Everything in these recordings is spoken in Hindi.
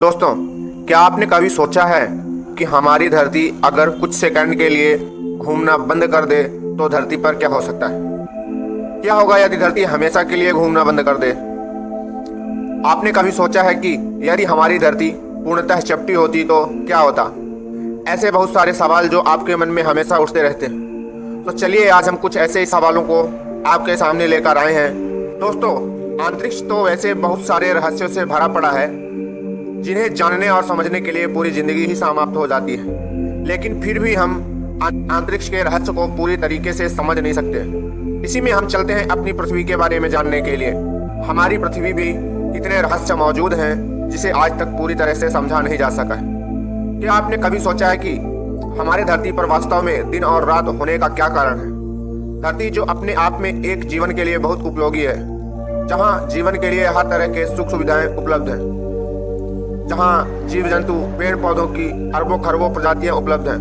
दोस्तों, क्या आपने कभी सोचा है कि हमारी धरती अगर कुछ सेकंड के लिए घूमना बंद कर दे तो धरती पर क्या हो सकता है? क्या होगा यदि धरती हमेशा के लिए घूमना बंद कर दे? आपने कभी सोचा है कि यदि हमारी धरती पूर्णतः चपटी होती तो क्या होता? ऐसे बहुत सारे सवाल जो आपके मन में हमेशा उठते रहते हैं। तो चलिए आज हम कुछ ऐसे ही सवालों को आपके सामने लेकर आए हैं। दोस्तों, अंतरिक्ष तो वैसे बहुत सारे रहस्यों से भरा पड़ा है जिन्हें जानने और समझने के लिए पूरी जिंदगी ही समाप्त हो जाती है, लेकिन फिर भी हम अंतरिक्ष के रहस्य को पूरी तरीके से समझ नहीं सकते। इसी में हम चलते हैं अपनी पृथ्वी के बारे में जानने के लिए। हमारी पृथ्वी भी इतने रहस्य मौजूद हैं जिसे आज तक पूरी तरह से समझा नहीं जा सका है। क्या आपने कभी सोचा है कि हमारी धरती पर वास्तव में दिन और रात होने का क्या कारण है? धरती जो अपने आप में एक जीवन के लिए बहुत उपयोगी है, जहाँ जीवन के लिए हर तरह के सुख सुविधाएं उपलब्ध हैं, जहाँ जीव जंतु पेड़ पौधों की अरबों खरबों प्रजातियां उपलब्ध हैं।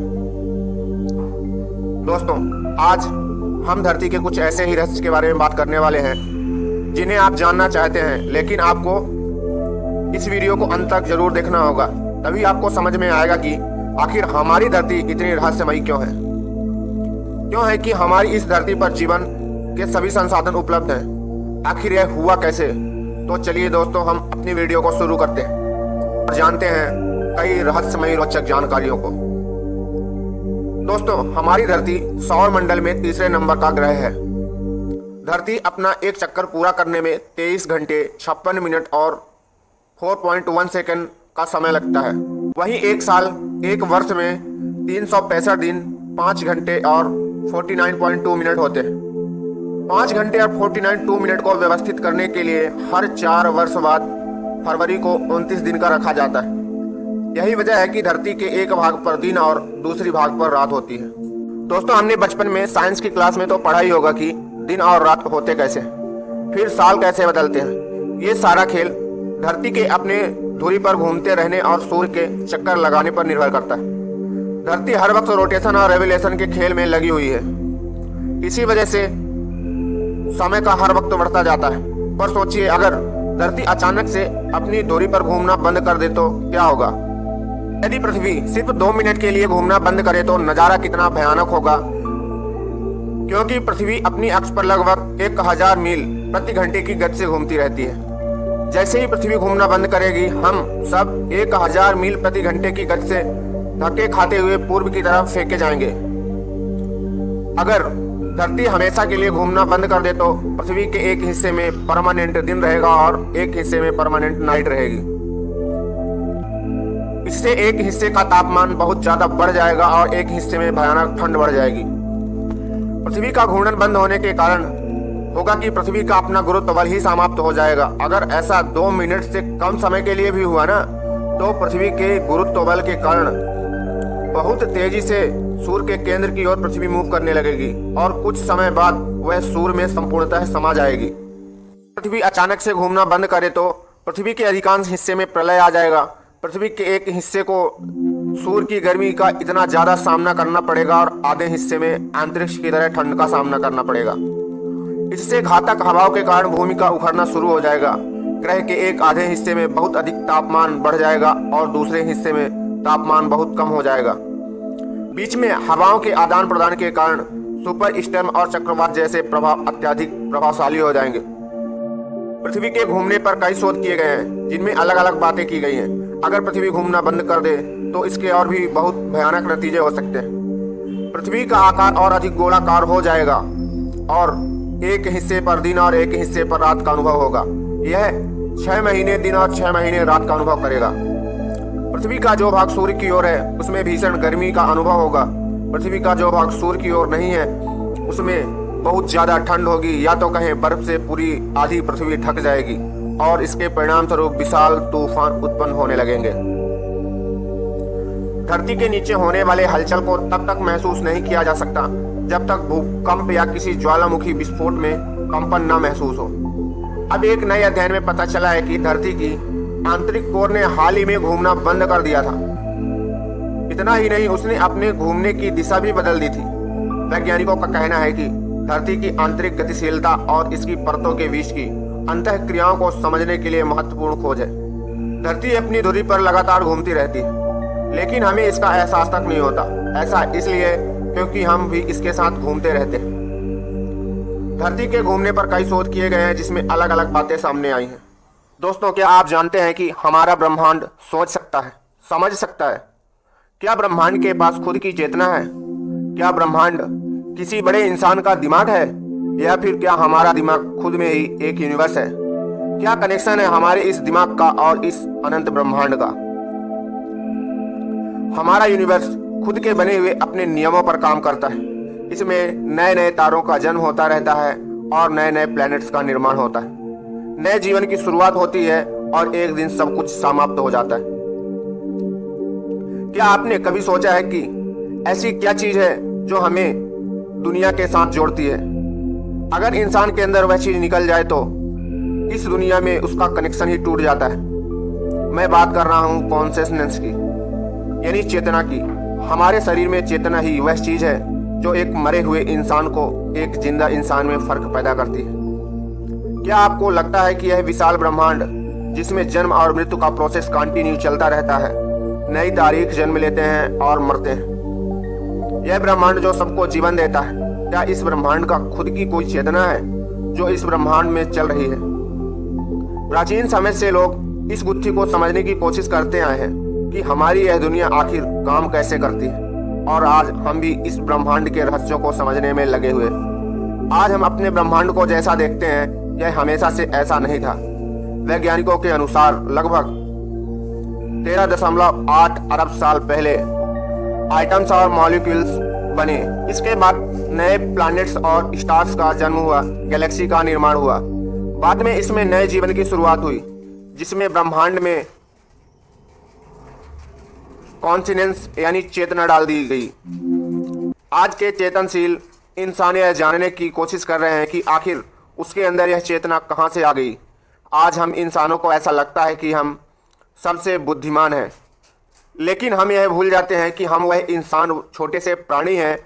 दोस्तों, आज हम धरती के कुछ ऐसे ही रहस्य के बारे में बात करने वाले हैं जिन्हें आप जानना चाहते हैं, लेकिन आपको इस वीडियो को अंत तक जरूर देखना होगा, तभी आपको समझ में आएगा कि आखिर हमारी धरती इतनी रहस्यमयी क्यों है। क्यों है कि हमारी इस धरती पर जीवन के सभी संसाधन उपलब्ध हैं। आखिर यह हुआ कैसे? तो चलिए दोस्तों, हम अपनी वीडियो को शुरू करते हैं और जानते हैं कई रहस्यमयी रोचक जानकारियों को। दोस्तों, हमारी धरती सौर मंडल में तीसरे नंबर का ग्रह है। धरती अपना एक चक्कर पूरा करने में 23 घंटे 56 मिनट और 4.1 सेकंड का समय लगता है। वहीं एक साल, एक वर्ष में 365 दिन 5 घंटे और 49.2 मिनट होते हैं। 5 घंटे और 49.2 मिनट को व्यवस्थित करने के लिए हर 4 वर्ष बाद फरवरी को 29 दिन का रखा जाता है। यही वजह है कि धरती के एक भाग पर दिन और दूसरी भाग पर रात होती है। दोस्तों, हमने बचपन में साइंस की क्लास में तो पढ़ा ही होगा कि दिन और रात होते कैसे, फिर साल कैसे बदलते हैं। ये सारा खेल धरती के अपने धुरी पर घूमते रहने और सूर्य के चक्कर लगाने पर निर्भर करता है। धरती हर वक्त रोटेशन और रेवोल्यूशन के खेल में लगी हुई है। इसी वजह से समय का हर वक्त बढ़ता जाता है। पर सोचिए, अगर धरती अचानक से अपनी धुरी पर घूमना बंद कर दे तो क्या होगा? यदि पृथ्वी सिर्फ 2 मिनट के लिए घूमना बंद करे तो नजारा कितना भयानक होगा, क्योंकि पृथ्वी अपनी अक्ष पर लगभग 1000 मील प्रति घंटे की गति से घूमती रहती है। जैसे ही पृथ्वी घूमना बंद करेगी, हम सब 1000 मील प्रति घंटे की गति से धक्के खाते हुए पूर्व की तरफ फेंके जाएंगे। अगर धरती हमेशा के लिए घूमना बंद कर दे तो पृथ्वी के एक हिस्से में परमानेंट दिन रहेगा और एक हिस्से में परमानेंट नाइट रहेगी। इससे एक हिस्से का तापमान बहुत ज्यादा बढ़ जाएगा और एक हिस्से में भयानक ठंड बढ़ जाएगी। पृथ्वी का घूर्णन बंद होने के कारण होगा कि पृथ्वी का अपना गुरुत्व बल ही समाप्त हो जाएगा। अगर ऐसा 2 मिनट से कम समय के लिए भी हुआ ना, तो पृथ्वी के गुरुत्व बल के कारण बहुत तेजी से सूर्य के केंद्र की ओर पृथ्वी मूव करने लगेगी और कुछ समय बाद वह सूर्य में संपूर्णतः समा जाएगी। पृथ्वी अचानक से घूमना बंद करे तो पृथ्वी के अधिकांश हिस्से में प्रलय आ जाएगा। पृथ्वी के एक हिस्से को सूर्य की गर्मी का इतना ज्यादा सामना करना पड़ेगा और आधे हिस्से में अंतरिक्ष की तरह ठंड का सामना करना पड़ेगा। इससे घातक हवाओं के कारण भूमि का उखड़ना शुरू हो जाएगा। ग्रह के एक आधे हिस्से में बहुत अधिक तापमान बढ़ जाएगा और दूसरे हिस्से में तापमान बहुत कम हो जाएगा। बीच में हवाओं के आदान प्रदान के कारण सुपर स्टॉर्म और चक्रवात जैसे प्रभाव अत्यधिक प्रभावशाली हो जाएंगे। पृथ्वी के घूमने पर कई शोध किए गए हैं जिनमें अलग अलग बातें की गई हैं। अगर पृथ्वी घूमना बंद कर दे तो इसके और भी बहुत भयानक नतीजे हो सकते हैं। पृथ्वी का आकार और अधिक गोलाकार हो जाएगा और एक हिस्से पर दिन और एक हिस्से पर रात का अनुभव होगा। यह 6 महीने दिन और 6 महीने रात का अनुभव करेगा। पृथ्वी का जो भाग सूर्य की ओर है उसमें भीषण गर्मी का अनुभव होगा। पृथ्वी का जो भाग सूर्य की ओर नहीं है उसमें बहुत ज्यादा ठंड होगी, या तो कहें बर्फ से पूरी आधी पृथ्वी ढक जाएगी और इसके परिणाम स्वरूप विशाल तूफान उत्पन्न होने लगेंगे। धरती के नीचे होने वाले हलचल को तब तक महसूस नहीं किया जा सकता जब तक भूकंप या किसी ज्वालामुखी विस्फोट में कंपन न महसूस हो। अब एक नए अध्ययन में पता चला है कि धरती की आंतरिक कोर ने हाल ही में घूमना बंद कर दिया था। इतना ही नहीं, उसने अपने घूमने की दिशा भी बदल दी थी। वैज्ञानिकों का कहना है कि धरती की आंतरिक गतिशीलता और इसकी परतों के बीच की अंतःक्रियाओं को समझने के लिए महत्वपूर्ण खोज है। धरती अपनी धुरी पर लगातार घूमती रहती है, लेकिन हमें इसका एहसास तक नहीं होता। ऐसा इसलिए क्योंकि हम भी इसके साथ घूमते रहते हैं। धरती के घूमने पर कई शोध किए गए हैं जिसमें अलग अलग बातें सामने आई हैं। दोस्तों, क्या आप जानते हैं कि हमारा ब्रह्मांड सोच सकता है, समझ सकता है? क्या ब्रह्मांड के पास खुद की चेतना है? क्या ब्रह्मांड किसी बड़े इंसान का दिमाग है, या फिर क्या हमारा दिमाग खुद में ही एक यूनिवर्स है? क्या कनेक्शन है हमारे इस दिमाग का और इस अनंत ब्रह्मांड का? हमारा यूनिवर्स खुद के बने हुए अपने नियमों पर काम करता है। इसमें नए नए तारों का जन्म होता रहता है और नए नए प्लैनेट्स का निर्माण होता है। नए जीवन की शुरुआत होती है और एक दिन सब कुछ समाप्त हो जाता है। क्या आपने कभी सोचा है कि ऐसी क्या चीज है जो हमें दुनिया के साथ जोड़ती है? अगर इंसान के अंदर वह चीज निकल जाए तो इस दुनिया में उसका कनेक्शन ही टूट जाता है। मैं बात कर रहा हूँ कॉन्शियसनेस की, यानी चेतना की। हमारे शरीर में चेतना ही वह चीज है जो एक मरे हुए इंसान को एक जिंदा इंसान में फर्क पैदा करती है। क्या आपको लगता है कि यह विशाल ब्रह्मांड जिसमें जन्म और मृत्यु का प्रोसेस कंटिन्यू चलता रहता है, नई तारीख जन्म लेते हैं और मरते हैं, यह ब्रह्मांड जो सबको जीवन देता है, क्या इस ब्रह्मांड का खुद की कोई चेतना है जो इस ब्रह्मांड में चल रही है? प्राचीन समय से लोग इस गुत्थी को समझने की कोशिश करते आए हैं कि हमारी यह दुनिया आखिर काम कैसे करती है, और आज हम भी इस ब्रह्मांड के रहस्यों को समझने में लगे हुए। आज हम अपने ब्रह्मांड को जैसा देखते हैं यह हमेशा से ऐसा नहीं था। वैज्ञानिकों के अनुसार लगभग 13.8 अरब साल पहले आइटम्स और मॉलिक्यूल्स बने। इसके बाद नए प्लैनेट्स और स्टार्स का जन्म हुआ, गैलेक्सी का निर्माण हुआ। बाद में इसमें नए जीवन की शुरुआत हुई जिसमें ब्रह्मांड में कॉन्शियसनेस यानी चेतना डाल दी गई। आज के चेतनशील इंसान यह जानने की कोशिश कर रहे हैं कि आखिर उसके अंदर यह चेतना कहाँ से आ गई। आज हम इंसानों को ऐसा लगता है कि हम सबसे बुद्धिमान हैं, लेकिन हम यह भूल जाते हैं कि हम वह इंसान छोटे से प्राणी हैं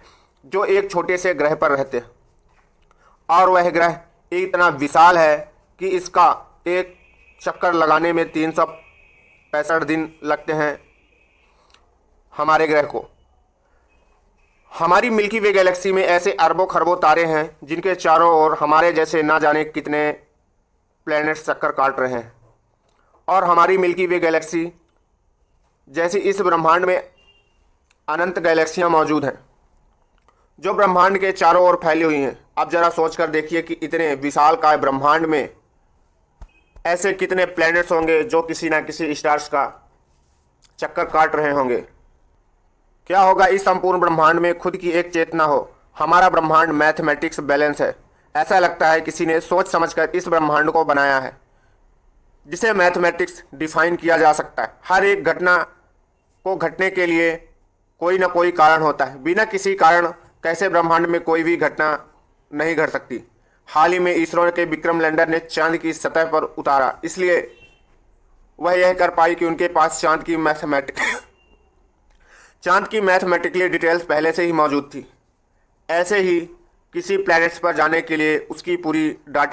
जो एक छोटे से ग्रह पर रहते हैं, और वह ग्रह इतना विशाल है कि इसका एक चक्कर लगाने में 365 दिन लगते हैं हमारे ग्रह को। हमारी मिल्की वे गैलेक्सी में ऐसे अरबों खरबों तारे हैं जिनके चारों ओर हमारे जैसे ना जाने कितने प्लैनेट्स चक्कर काट रहे हैं, और हमारी मिल्की वे गैलेक्सी जैसी इस ब्रह्मांड में अनंत गैलेक्सियां मौजूद हैं जो ब्रह्मांड के चारों ओर फैली हुई हैं। अब जरा सोचकर देखिए कि इतने विशालकाय ब्रह्मांड में ऐसे कितने प्लैनेट्स होंगे जो किसी ना किसी स्टार्स का चक्कर काट रहे होंगे। क्या होगा इस संपूर्ण ब्रह्मांड में खुद की एक चेतना हो? हमारा ब्रह्मांड मैथमेटिक्स बैलेंस है। ऐसा लगता है किसी ने सोच समझकर इस ब्रह्मांड को बनाया है, जिसे मैथमेटिक्स डिफाइन किया जा सकता है। हर एक घटना को घटने के लिए कोई ना कोई कारण होता है। बिना किसी कारण कैसे ब्रह्मांड में कोई भी घटना नहीं घट सकती। हाल ही में इसरो के विक्रम लैंडर ने चांद की सतह पर उतारा, इसलिए वह यह कर पाई कि उनके पास चांद की मैथमेटिकली डिटेल्स पहले से ही मौजूद थी। ऐसे ही किसी प्लैनेट्स पर जाने के लिए उसकी पूरी डाटा